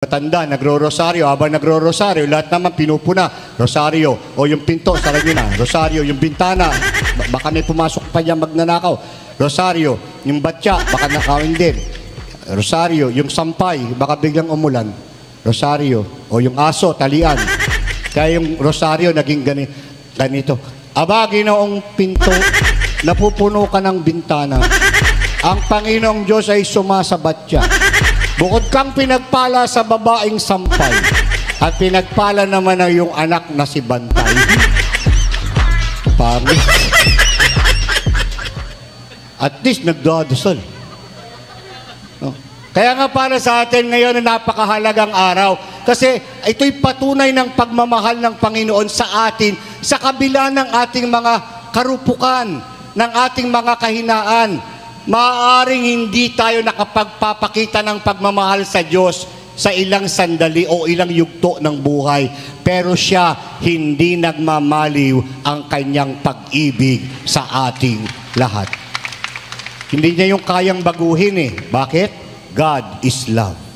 Matanda, nagro-rosaryo, habang nagro-rosaryo, lahat naman pinupuna, rosaryo, o yung pinto, sarang nyo na, rosaryo, yung bintana, baka may pumasok pa niya magnanakaw, rosaryo, yung batya, baka nakawin din, rosaryo, yung sampay, baka biglang umulan, rosaryo, o yung aso, talian, kaya yung rosaryo naging ganito. Aba, Ginoong pinto, napupuno ka ng bintana, ang Panginoong Diyos ay sumasabat siya. Bukod kang pinagpala sa babaeng sampay at pinagpala naman na yung anak na si Bantay. Pari. At least nagdadasal. No? Kaya nga para sa atin ngayon na napakahalagang araw kasi ito'y patunay ng pagmamahal ng Panginoon sa atin sa kabila ng ating mga karupukan, ng ating mga kahinaan. Maaaring hindi tayo nakapagpapakita ng pagmamahal sa Diyos sa ilang sandali o ilang yugto ng buhay. Pero siya hindi nagmamaliw ang kanyang pag-ibig sa ating lahat. Hindi niya yung kayang baguhin eh. Bakit? God is love.